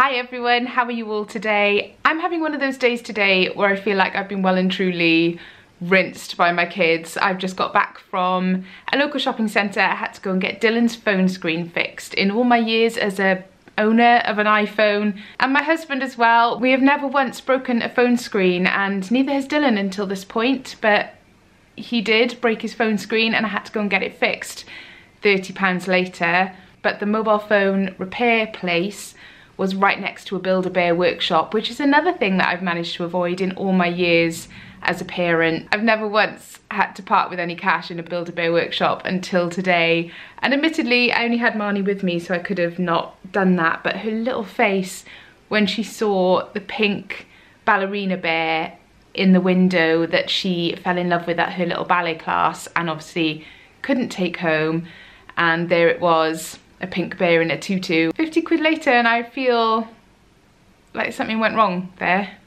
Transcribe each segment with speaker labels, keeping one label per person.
Speaker 1: Hi everyone, how are you all today? I'm having one of those days today where I feel like I've been well and truly rinsed by my kids. I've just got back from a local shopping centre. I had to go and get Dylan's phone screen fixed. In all my years as a owner of an iPhone, and my husband as well, we have never once broken a phone screen, and neither has Dylan until this point, but he did break his phone screen and I had to go and get it fixed £30 later. But the mobile phone repair place was right next to a Build-A-Bear workshop, which is another thing that I've managed to avoid in all my years as a parent. I've never once had to part with any cash in a Build-A-Bear workshop until today. And admittedly, I only had Marnie with me, so I could have not done that. But her little face when she saw the pink ballerina bear in the window that she fell in love with at her little ballet class and obviously couldn't take home. And there it was, a pink bear in a tutu. 50 quid later and I feel like something went wrong there.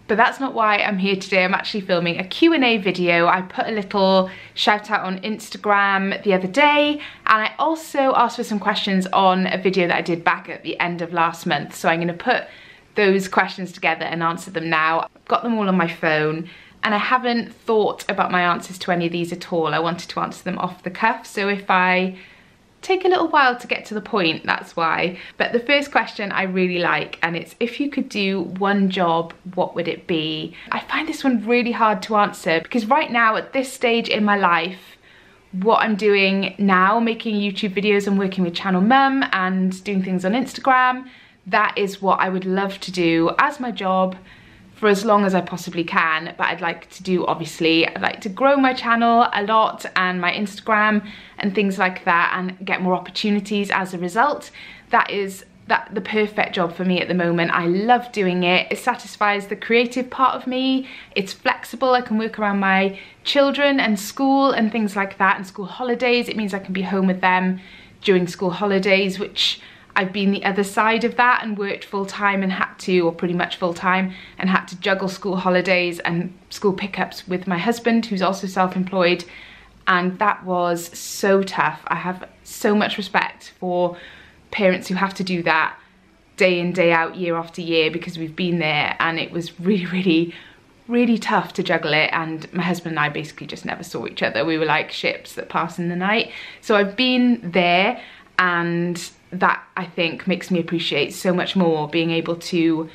Speaker 1: But that's not why I'm here today. I'm actually filming a Q&A video. I put a little shout out on Instagram the other day, and I also asked for some questions on a video that I did back at the end of last month. So I'm gonna put those questions together and answer them now. I've got them all on my phone and I haven't thought about my answers to any of these at all. I wanted to answer them off the cuff, so if I take a little while to get to the point, that's why. But the first question I really like, and it's, if you could do one job, what would it be? I find this one really hard to answer because right now at this stage in my life, what I'm doing now, making YouTube videos and working with Channel Mum and doing things on Instagram, that is what I would love to do as my job for as long as I possibly can. But I'd like to do, obviously, I'd like to grow my channel a lot and my Instagram and things like that and get more opportunities as a result. That is the perfect job for me at the moment. I love doing it. It satisfies the creative part of me. It's flexible. I can work around my children and school and things like that, and school holidays. It means I can be home with them during school holidays, which I've been the other side of that and worked full-time and had to, or pretty much full-time, and had to juggle school holidays and school pickups with my husband, who's also self-employed, and that was so tough. I have so much respect for parents who have to do that day in, day out, year after year, because we've been there, and it was really tough to juggle it, and my husband and I basically just never saw each other. We were like ships that pass in the night. So I've been there, and that I think makes me appreciate so much more being able to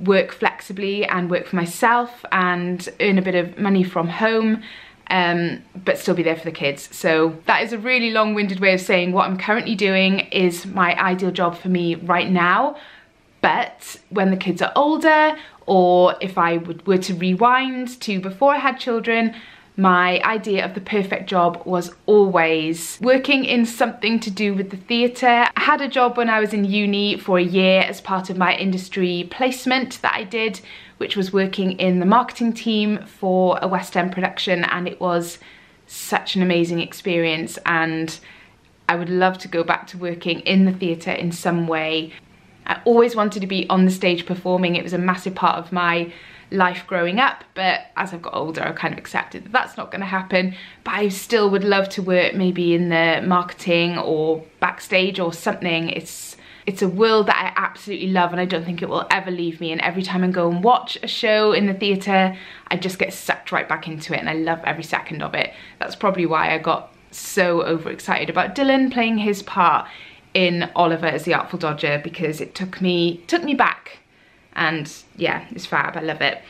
Speaker 1: work flexibly and work for myself and earn a bit of money from home, but still be there for the kids. So that is a really long-winded way of saying what I'm currently doing is my ideal job for me right now. But when the kids are older, or if I were to rewind to before I had children, my idea of the perfect job was always working in something to do with the theatre. I had a job when I was in uni for a year as part of my industry placement that I did, which was working in the marketing team for a West End production, and it was such an amazing experience, and I would love to go back to working in the theatre in some way. I always wanted to be on the stage performing. It was a massive part of my life growing up, but as I've got older I've kind of accepted that that's not going to happen. But I still would love to work maybe in the marketing or backstage or something. It's a world that I absolutely love, and I don't think it will ever leave me, and every time I go and watch a show in the theatre I just get sucked right back into it and I love every second of it. That's probably why I got so overexcited about Dylan playing his part in Oliver as the Artful Dodger, because it took me back. And yeah, it's fab, I love it.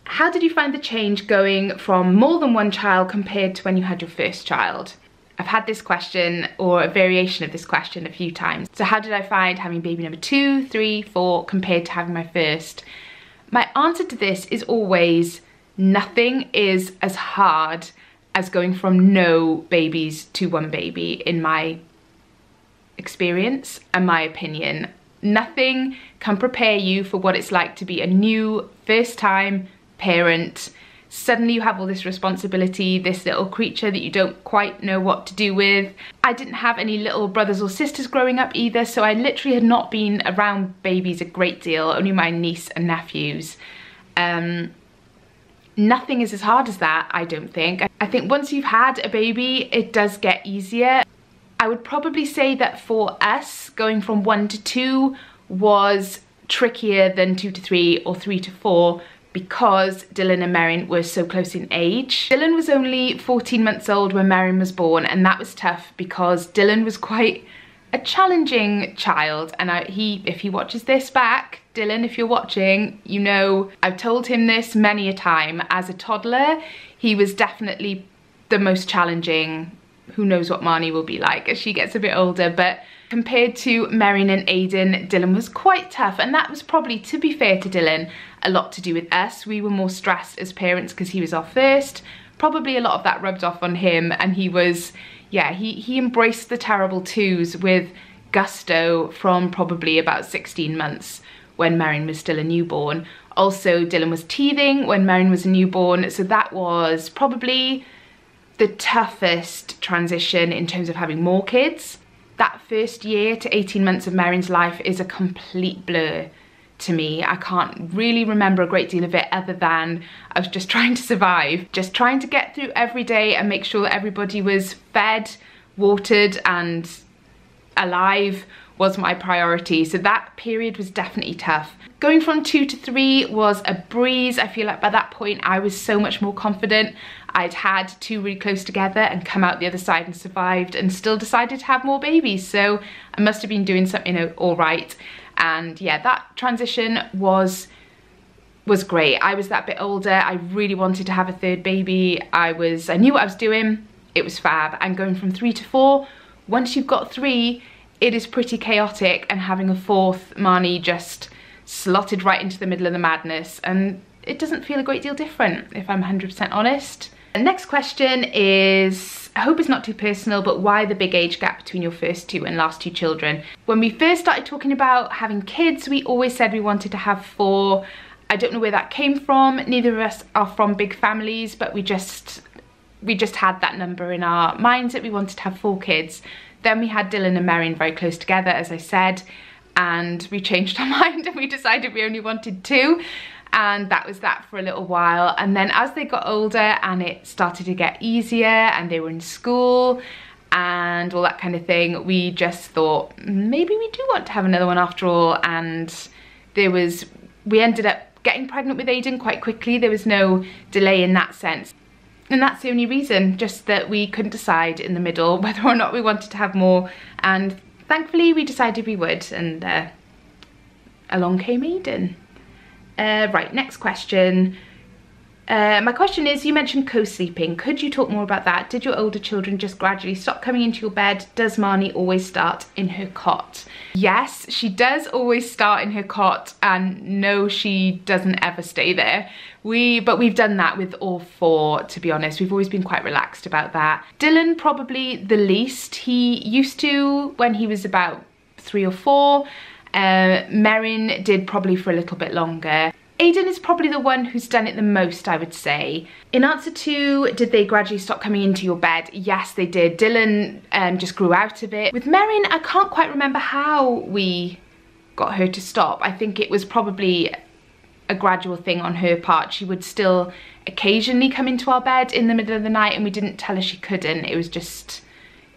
Speaker 1: How did you find the change going from more than one child compared to when you had your first child? I've had this question, or a variation of this question, a few times. So how did I find having baby number 2, 3, 4 compared to having my first? My answer to this is always nothing is as hard as going from no babies to one baby, in my experience and my opinion. Nothing can prepare you for what it's like to be a new first-time parent. Suddenly you have all this responsibility, this little creature that you don't quite know what to do with. I didn't have any little brothers or sisters growing up either, so I literally had not been around babies a great deal, only my niece and nephews. Nothing is as hard as that, I don't think. I think once you've had a baby, it does get easier. I would probably say that for us, going from 1 to 2 was trickier than 2 to 3 or 3 to 4 because Dylan and Merrin were so close in age. Dylan was only 14 months old when Merrin was born, and that was tough because Dylan was quite a challenging child, and if he watches this back, Dylan, if you're watching, you know I've told him this many a time. As a toddler, he was definitely the most challenging. Who knows what Marnie will be like as she gets a bit older, but compared to Merrin and Aiden, Dylan was quite tough, and that was probably, to be fair to Dylan, a lot to do with us. We were more stressed as parents because he was our first. Probably a lot of that rubbed off on him, and he was, yeah, he embraced the terrible twos with gusto from probably about 16 months when Merrin was still a newborn. Also, Dylan was teething when Merrin was a newborn, so that was probably the toughest transition in terms of having more kids. That first year to 18 months of Merrin's life is a complete blur to me. I can't really remember a great deal of it other than I was just trying to survive, just trying to get through every day and make sure that everybody was fed, watered and alive was my priority. So that period was definitely tough. Going from 2 to 3 was a breeze. I feel like by that point I was so much more confident. I'd had 2 really close together and come out the other side and survived, and still decided to have more babies. So I must have been doing something all right. And yeah, that transition was great. I was that bit older. I really wanted to have a third baby. I knew what I was doing. It was fab. And going from 3 to 4, once you've got 3, it is pretty chaotic, and having a 4th, Marnie just slotted right into the middle of the madness, and it doesn't feel a great deal different, if I'm 100% honest. The next question is, I hope it's not too personal, but why the big age gap between your first 2 and last 2 children? When we first started talking about having kids, we always said we wanted to have 4. I don't know where that came from. Neither of us are from big families, but we just had that number in our minds that we wanted to have 4 kids. Then we had Dylan and Merrin very close together, as I said, and we changed our mind and we decided we only wanted 2. And that was that for a little while. And then as they got older and it started to get easier and they were in school and all that kind of thing, we just thought maybe we do want to have another one after all. And we ended up getting pregnant with Aiden quite quickly. There was no delay in that sense. And that's the only reason, just that we couldn't decide in the middle whether or not we wanted to have more. And thankfully we decided we would, and along came Aiden. Right, next question. My question is, you mentioned co-sleeping. Could you talk more about that? Did your older children just gradually stop coming into your bed? Does Marnie always start in her cot? Yes, she does always start in her cot, and no, she doesn't ever stay there. But we've done that with all 4, to be honest. We've always been quite relaxed about that. Dylan probably the least. He used to when he was about 3 or 4. Merrin did probably for a little bit longer. Aiden is probably the one who's done it the most, I would say. In answer to, did they gradually stop coming into your bed? Yes, they did. Dylan just grew out of it. With Merrin, I can't quite remember how we got her to stop. I think it was probably a gradual thing on her part. She would still occasionally come into our bed in the middle of the night, and we didn't tell her she couldn't. It was just,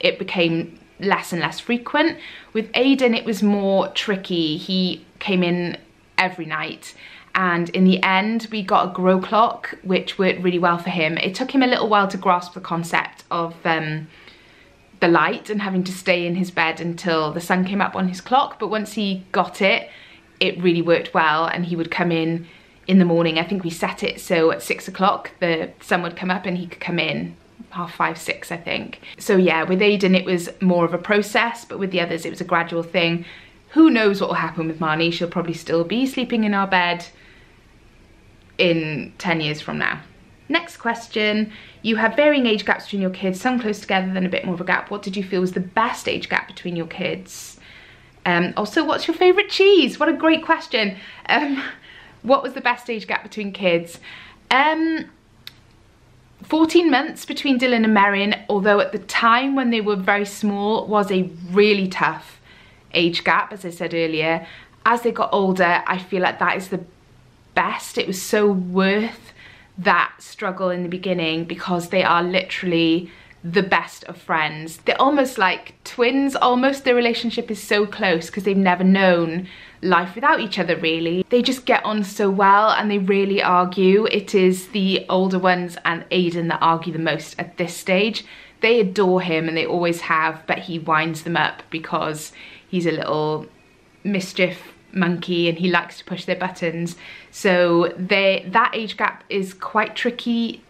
Speaker 1: it became less and less frequent. With Aiden, it was more tricky. He came in every night, and in the end we got a grow clock, which worked really well for him. It took him a little while to grasp the concept of the light and having to stay in his bed until the sun came up on his clock, but once he got it, it really worked well, and he would come in the morning. I think we set it so at 6 o'clock the sun would come up and he could come in 5:30, 6, I think. So yeah, with Aiden it was more of a process, but with the others it was a gradual thing. Who knows what will happen with Marnie? She'll probably still be sleeping in our bed in 10 years from now. Next question. You have varying age gaps between your kids, some close together, then a bit more of a gap. What did you feel was the best age gap between your kids? Also, what's your favourite cheese? What a great question. What was the best age gap between kids? 14 months between Dylan and Merrin, although at the time when they were very small was a really tough age gap, as I said earlier. As they got older, I feel like that is the best. It was so worth that struggle in the beginning because they are literally the the best of friends. They're almost like twins, almost. Their relationship is so close because they've never known life without each other, really. They just get on so well and they really argue. It is the older ones and Aidan that argue the most at this stage. They adore him and they always have, but he winds them up because he's a little mischief monkey and he likes to push their buttons. So that age gap is quite tricky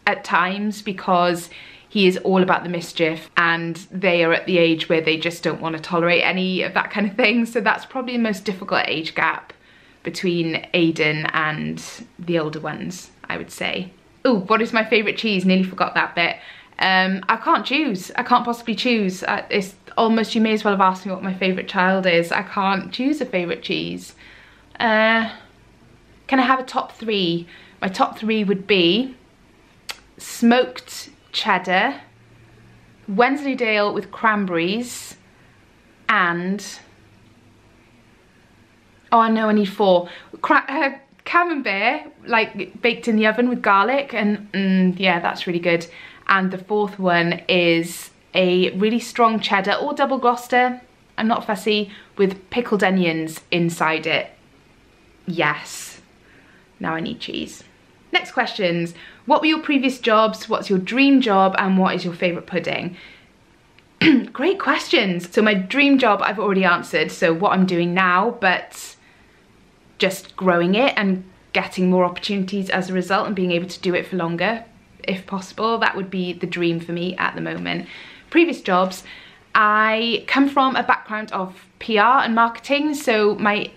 Speaker 1: at times because he is all about the mischief and they are at the age where they just don't want to tolerate any of that kind of thing. So that's probably the most difficult age gap between Aidan and the older ones, I would say. Oh, what is my favourite cheese? Nearly forgot that bit. I can't choose. I can't possibly choose. It's almost, you may as well have asked me what my favourite child is. I can't choose a favourite cheese. Can I have a top three? My top three would be smoked cheddar, Wensleydale with cranberries, and oh, I know I need four. Camembert, like baked in the oven with garlic, and yeah, that's really good. And the fourth one is a really strong cheddar or double Gloucester, I'm not fussy, with pickled onions inside it. Yes, now I need cheese. Next questions. What were your previous jobs? What's your dream job? And what is your favourite pudding? Great questions. So my dream job I've already answered, so what I'm doing now, but just growing it and getting more opportunities as a result and being able to do it for longer, if possible. That would be the dream for me at the moment. Previous jobs, I come from a background of PR and marketing, so my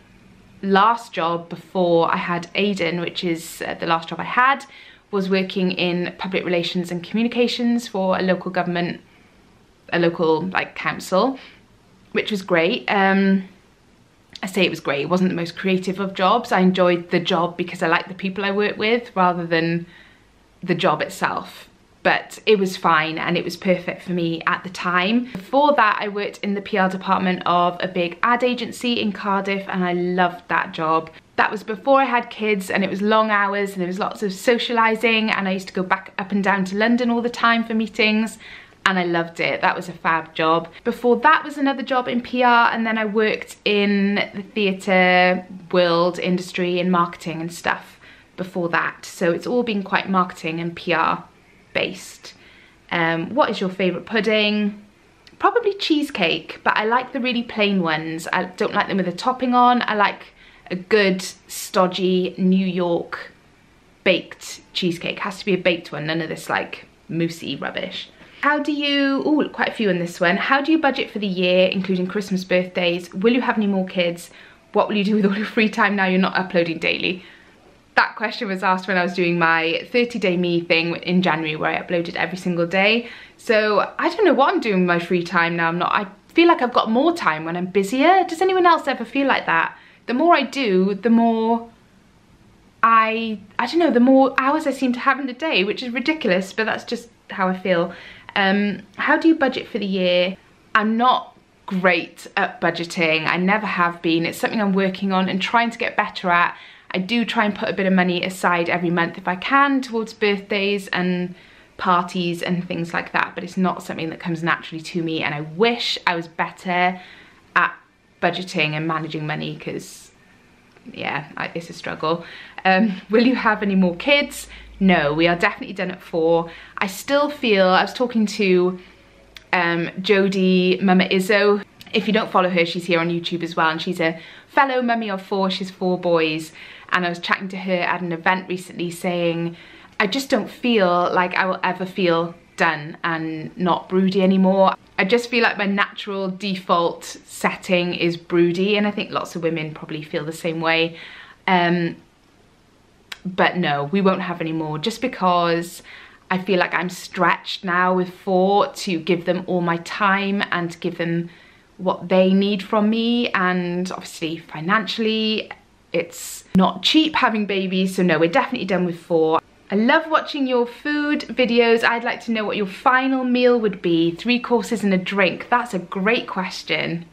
Speaker 1: last job before I had Aidan, which is the last job I had, was working in public relations and communications for a local government, a local like council, which was great. I say it was great. It wasn't the most creative of jobs. I enjoyed the job because I liked the people I worked with rather than the job itself. But it was fine and it was perfect for me at the time. Before that, I worked in the PR department of a big ad agency in Cardiff and I loved that job. That was before I had kids and it was long hours and there was lots of socialising and I used to go back up and down to London all the time for meetings and I loved it. That was a fab job. Before that was another job in PR and then I worked in the theatre world, industry and marketing and stuff before that. So it's all been quite marketing and PR based. What is your favourite pudding? Probably cheesecake, but I like the really plain ones. I don't like them with a topping on. I like a good stodgy New York baked cheesecake. Has to be a baked one, none of this like moussey rubbish. How do you, oh, quite a few in this one. How do you budget for the year, including Christmas, birthdays? Will you have any more kids? What will you do with all your free time now you're not uploading daily? That question was asked when I was doing my 30-day me thing in January where I uploaded every single day. So I don't know what I'm doing with my free time now. I feel like I've got more time when I'm busier. Does anyone else ever feel like that? The more I do, the more I don't know, the more hours I seem to have in the day, which is ridiculous, but that's just how I feel. How do you budget for the year? I'm not great at budgeting. I never have been. It's something I'm working on and trying to get better at. I do try and put a bit of money aside every month if I can towards birthdays and parties and things like that, but it's not something that comes naturally to me and I wish I was better at budgeting and managing money because, yeah, it's a struggle. Will you have any more kids? No, we are definitely done at 4. I still feel, I was talking to Jodie, Mama Izzo. If you don't follow her, she's here on YouTube as well and she's a fellow mummy of 4, she's 4 boys. And I was chatting to her at an event recently saying, I just don't feel like I will ever feel done and not broody anymore. I just feel like my natural default setting is broody and I think lots of women probably feel the same way. But no, we won't have any more just because I feel like I'm stretched now with 4 to give them all my time and to give them what they need from me, and obviously financially it's not cheap having babies, so no, we're definitely done with 4. I love watching your food videos. I'd like to know what your final meal would be. 3 courses and a drink. That's a great question.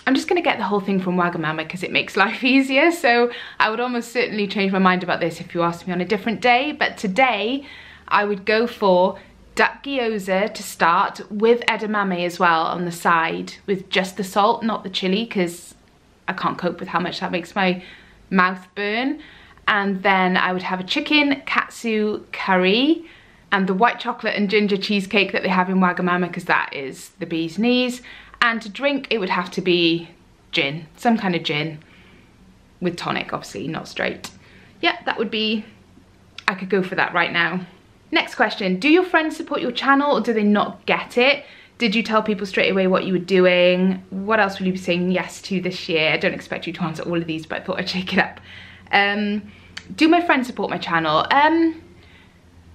Speaker 1: I'm just gonna get the whole thing from Wagamama because it makes life easier, so I would almost certainly change my mind about this if you asked me on a different day, but today I would go for duck gyoza to start with edamame as well on the side, with just the salt, not the chili, because I can't cope with how much that makes my mouth burn. And then I would have a chicken katsu curry and the white chocolate and ginger cheesecake that they have in Wagamama, because that is the bee's knees. And to drink, it would have to be gin, some kind of gin with tonic, obviously, not straight. Yeah, that would be, I could go for that right now. Next question, do your friends support your channel or do they not get it? Did you tell people straight away what you were doing? What else will you be saying yes to this year? I don't expect you to answer all of these, but I thought I'd shake it up. Do my friends support my channel?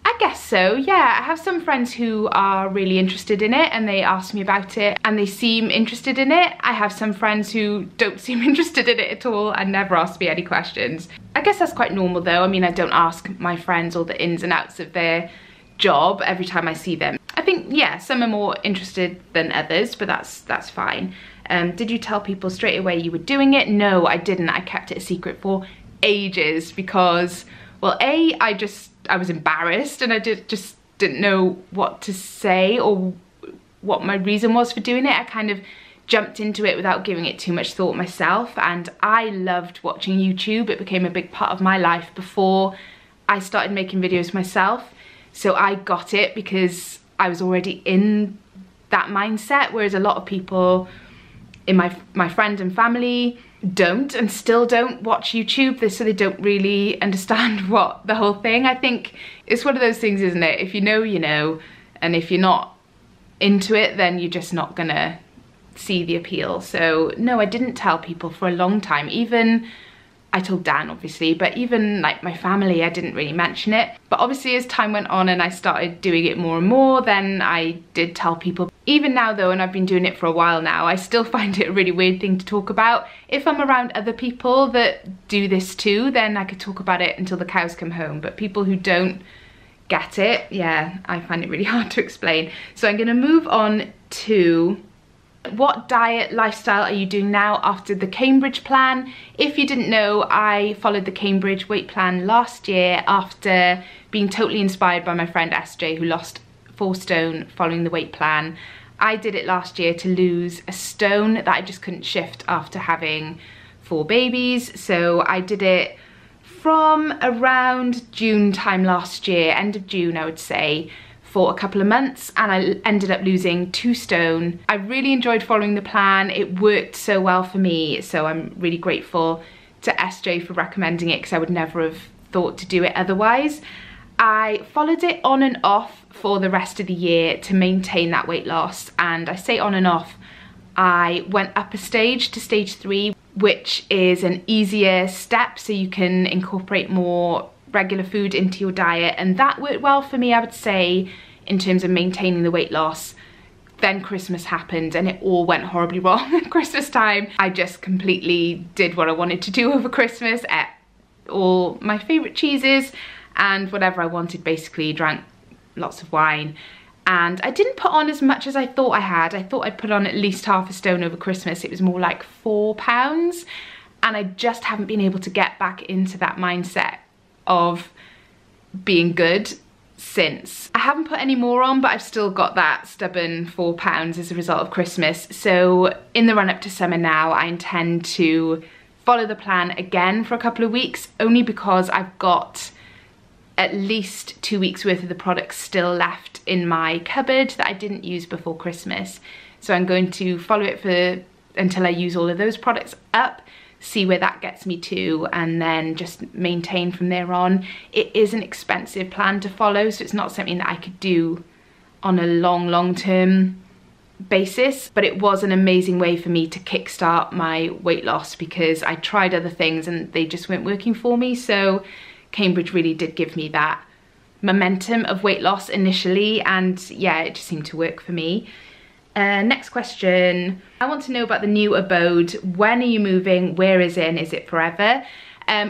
Speaker 1: I guess so, yeah. I have some friends who are really interested in it and they ask me about it and they seem interested in it. I have some friends who don't seem interested in it at all and never ask me any questions. I guess that's quite normal though. I mean, I don't ask my friends all the ins and outs of their job every time I see them. I think, yeah, some are more interested than others, but that's fine. Did you tell people straight away you were doing it? No, I didn't. I kept it a secret for ages because, well, I was embarrassed and I just didn't know what to say or what my reason was for doing it. I kind of jumped into it without giving it too much thought myself, and I loved watching YouTube. It became a big part of my life before I started making videos myself. So I got it because I was already in that mindset, whereas a lot of people in my friends and family don't and still don't watch YouTube, so they don't really understand what the whole thing. I think it's one of those things, isn't it? If you know, you know, and if you're not into it, then you're just not gonna see the appeal. So no, I didn't tell people for a long time. Even I told Dan, obviously, but even like my family, I didn't really mention it. But obviously as time went on and I started doing it more and more, then I did tell people. Even now though, and I've been doing it for a while now, I still find it a really weird thing to talk about. If I'm around other people that do this too, then I could talk about it until the cows come home. But people who don't get it, yeah, I find it really hard to explain. So I'm gonna move on to what diet lifestyle are you doing now after the Cambridge plan? If you didn't know, I followed the Cambridge weight plan last year after being totally inspired by my friend SJ, who lost 4 stone following the weight plan. I did it last year to lose a stone that I just couldn't shift after having 4 babies. So I did it from around June time last year, end of June I would say, for a couple of months, and I ended up losing 2 stone. I really enjoyed following the plan. It worked so well for me, so I'm really grateful to SJ for recommending it because I would never have thought to do it otherwise. I followed it on and off for the rest of the year to maintain that weight loss, and I say on and off, I went up a stage to stage 3, which is an easier step so you can incorporate more regular food into your diet, and that worked well for me, I would say, in terms of maintaining the weight loss. Then Christmas happened and it all went horribly wrong at Christmas time. I just completely did what I wanted to do over Christmas, ate all my favourite cheeses and whatever I wanted, basically, drank lots of wine. And I didn't put on as much as I thought I had. I thought I'd put on at least half a stone over Christmas. It was more like 4 pounds. And I just haven't been able to get back into that mindset of being good since. I haven't put any more on, but I've still got that stubborn 4 pounds as a result of Christmas. So in the run up to summer now, I intend to follow the plan again for a couple of weeks, only because I've got at least 2 weeks worth of the products still left in my cupboard that I didn't use before Christmas. So I'm going to follow it for until I use all of those products up, see where that gets me to, and then just maintain from there on. It is an expensive plan to follow, so it's not something that I could do on a long-term basis, but it was an amazing way for me to kickstart my weight loss because I tried other things and they just weren't working for me. So Cambridge really did give me that momentum of weight loss initially, and yeah, it just seemed to work for me. Next question. I want to know about the new abode. When are you moving? Where is it? And is it forever?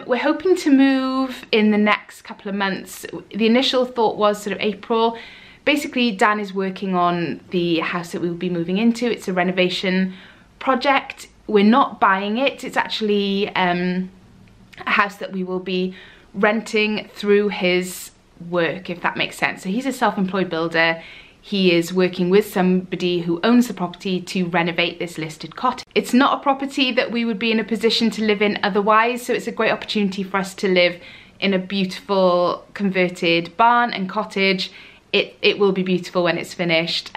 Speaker 1: We're hoping to move in the next couple of months. The initial thought was sort of April. Basically, Dan is working on the house that we will be moving into. It's a renovation project. We're not buying it. It's actually a house that we will be renting through his work, if that makes sense. So he's a self-employed builder. He is working with somebody who owns the property to renovate this listed cottage. It's not a property that we would be in a position to live in otherwise, so it's a great opportunity for us to live in a beautiful converted barn and cottage. It will be beautiful when it's finished.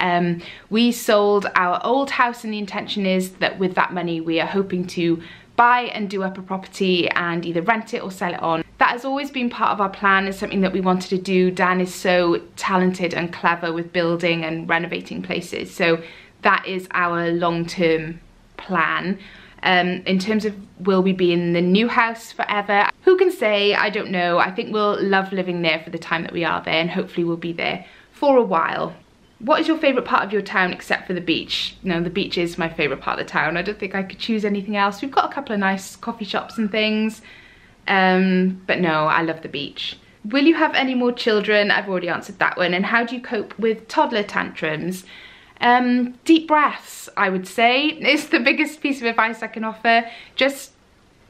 Speaker 1: We sold our old house, and the intention is that with that money we are hoping to buy and do up a property and either rent it or sell it on. That has always been part of our plan, and something that we wanted to do. Dan is so talented and clever with building and renovating places, so that is our long-term plan. In terms of will we be in the new house forever, who can say? I don't know. I think we'll love living there for the time that we are there, and hopefully we'll be there for a while. What is your favourite part of your town except for the beach? No, the beach is my favourite part of the town. I don't think I could choose anything else. We've got a couple of nice coffee shops and things, but no, I love the beach. Will you have any more children? I've already answered that one. And how do you cope with toddler tantrums? Deep breaths, I would say, is the biggest piece of advice I can offer. Just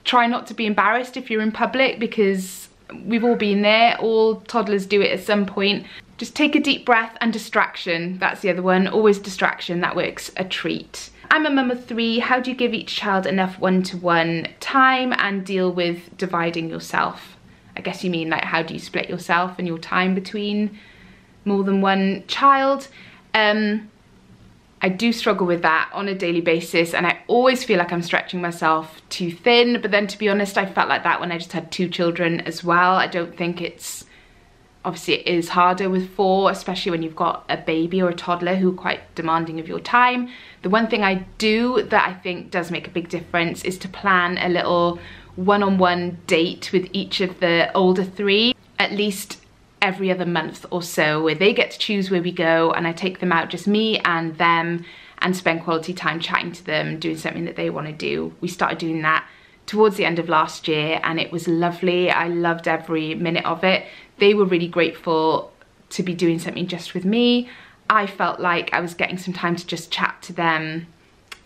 Speaker 1: try not to be embarrassed if you're in public, because we've all been there. All toddlers do it at some point. Just take a deep breath, and distraction, that's the other one. Always distraction, that works a treat. I'm a mum of 3. How do you give each child enough one-to-one time and deal with dividing yourself? I guess you mean like how do you split yourself and your time between more than one child? I do struggle with that on a daily basis, and I always feel like I'm stretching myself too thin, but then to be honest, I felt like that when I just had 2 children as well. I don't think it's, obviously it is harder with 4, especially when you've got a baby or a toddler who are quite demanding of your time. The one thing I do that I think does make a big difference is to plan a little one-on-one date with each of the older 3, at least every other month or so, where they get to choose where we go, and I take them out, just me and them, and spend quality time chatting to them, doing something that they want to do. We started doing that towards the end of last year, and it was lovely. I loved every minute of it. They were really grateful to be doing something just with me. I felt like I was getting some time to just chat to them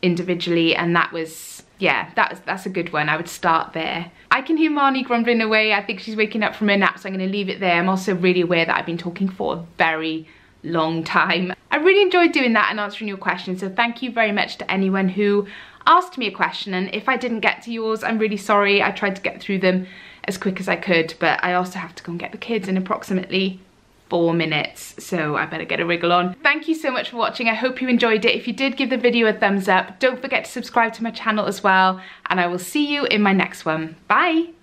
Speaker 1: individually, and that was, yeah, that's a good one. I would start there. I can hear Marnie grumbling away. I think she's waking up from her nap, so I'm going to leave it there. I'm also really aware that I've been talking for a very long time. I really enjoyed doing that and answering your questions, so thank you very much to anyone who asked me a question, and if I didn't get to yours, I'm really sorry. I tried to get through them as quick as I could, but I also have to go and get the kids in approximately 4 minutes, so I better get a wriggle on. Thank you so much for watching. I hope you enjoyed it. If you did, give the video a thumbs up. Don't forget to subscribe to my channel as well, and I will see you in my next one. Bye!